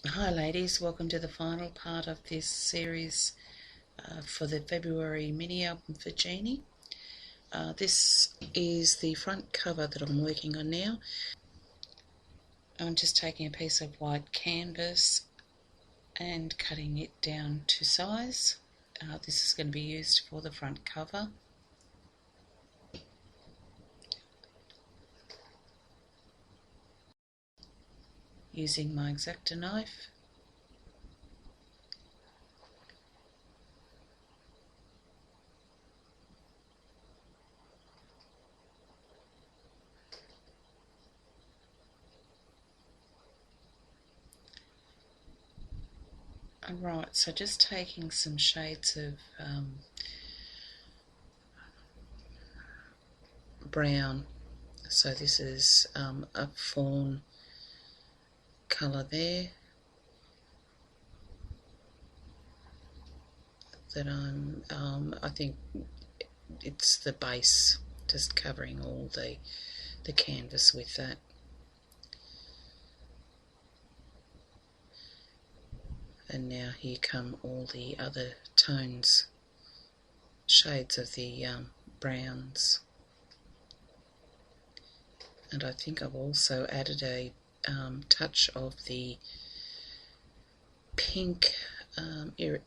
Hi ladies, welcome to the final part of this series for the February mini album for Jeannie. This is the front cover that I'm working on now. I'm just taking a piece of white canvas and cutting it down to size. This is going to be used for the front cover. Using my X-Acto knife. Alright, so just taking some shades of brown. So this is a fawn colour there that I think it's the base, just covering all the canvas with that. And now here come all the other tones, shades of the browns. And I think I've also added a touch of the pink, the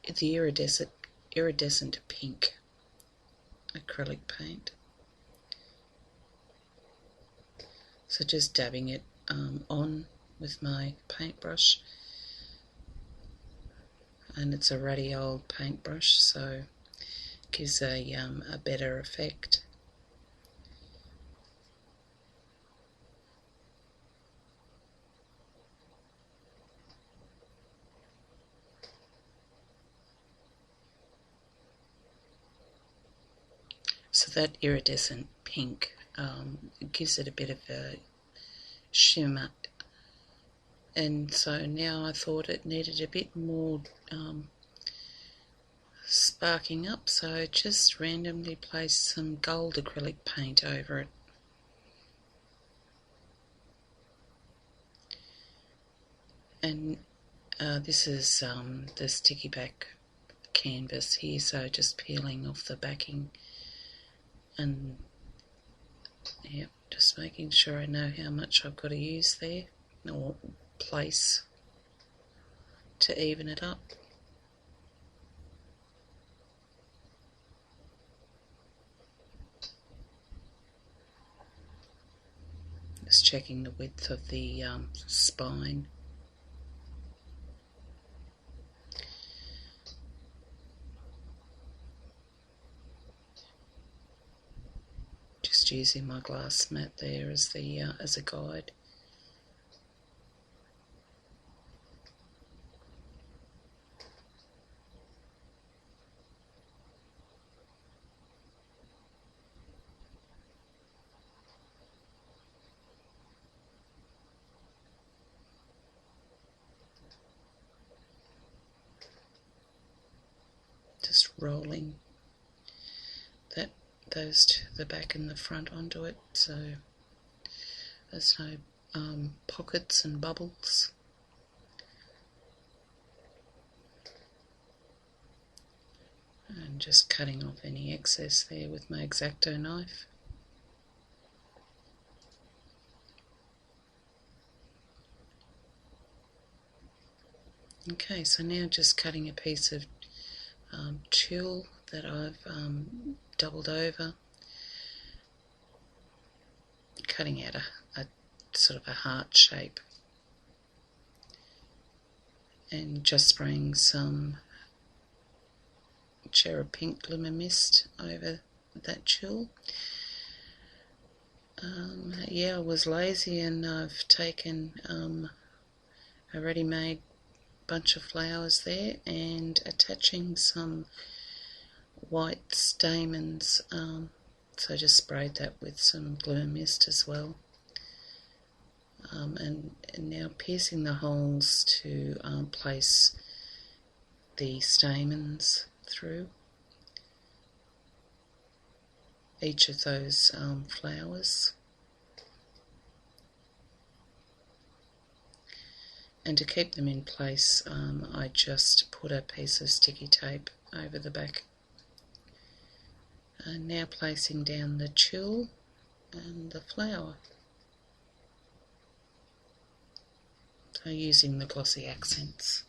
iridescent pink acrylic paint. So just dabbing it on with my paintbrush. And it's a ruddy old paintbrush, so it gives a better effect. So that iridescent pink gives it a bit of a shimmer, and so now I thought it needed a bit more sparking up, so I just randomly placed some gold acrylic paint over it. And this is the sticky back canvas here, so just peeling off the backing and just making sure I know how much I've got to use there or place to even it up. Just checking the width of the spine. Just using my glass mat there as a guide. Just rolling those to the back and the front onto it, so there's no pockets and bubbles. And just cutting off any excess there with my X-Acto knife. Okay, so now just cutting a piece of tulle that I've doubled over, cutting out a sort of a heart shape, and just spraying some cherub pink glimmer mist over that tulle. I was lazy and I've taken a ready-made bunch of flowers there and attaching some white stamens, so I just sprayed that with some glimmer mist as well, and now piercing the holes to place the stamens through each of those flowers. And to keep them in place, I just put a piece of sticky tape over the back. And now placing down the tulle and the flower. So using the glossy accents.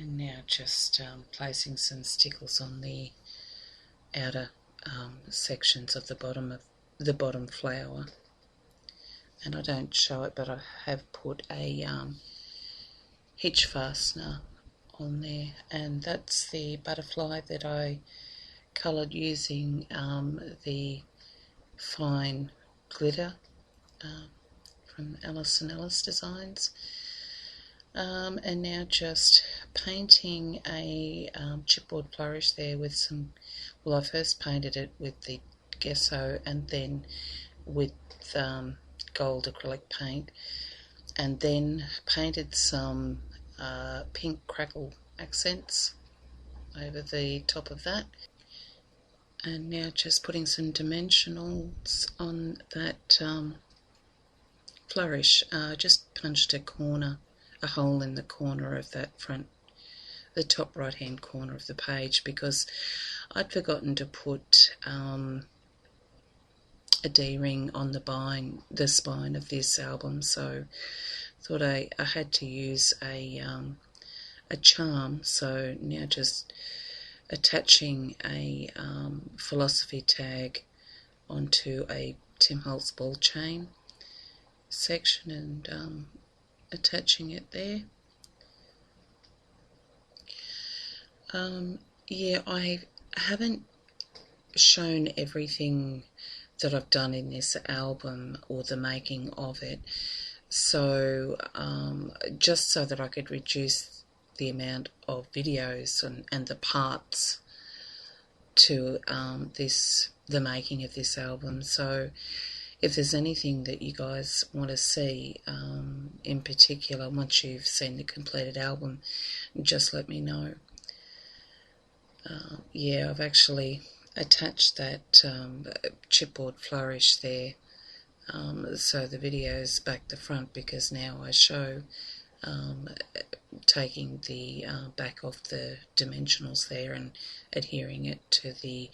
And now just placing some stickles on the outer sections of the bottom flower. And I don't show it, but I have put a hitch fastener on there, and that's the butterfly that I coloured using the fine glitter from Alice & Alice Designs. And now just painting a chipboard flourish there with some, well, I first painted it with the gesso and then with gold acrylic paint, and then painted some pink crackle accents over the top of that. And now just putting some dimensionals on that flourish. Just punched a hole in the corner of that the top right hand corner of the page, because I'd forgotten to put a D-ring on the spine of this album, so thought I had to use a charm. So now just attaching a philosophy tag onto a Tim Holtz ball chain section and attaching it there. Yeah, I haven't shown everything that I've done in this album or the making of it, so just so that I could reduce the amount of videos and the parts to the making of this album. So if there's anything that you guys want to see in particular once you've seen the completed album, just let me know. Yeah, I've actually attached that chipboard flourish there, so the video's back to front, because now I show taking the back off the dimensionals there and adhering it to the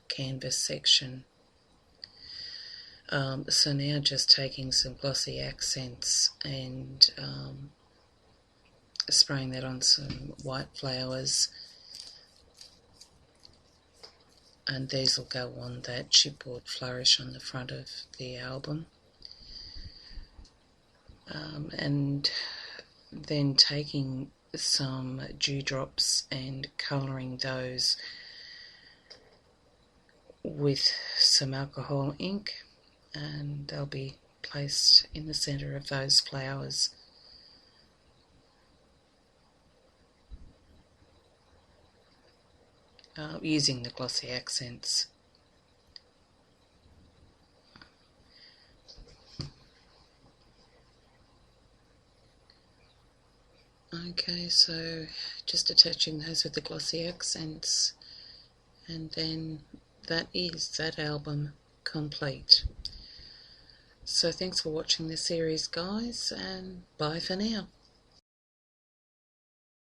canvas section. So now just taking some glossy accents and spraying that on some white flowers, and these will go on that chipboard flourish on the front of the album. And then taking some dewdrops and colouring those with some alcohol ink, and they'll be placed in the centre of those flowers. Using the glossy accents. Okay, so just attaching those with the glossy accents, and then that is that album complete. So thanks for watching the series, guys, and bye for now.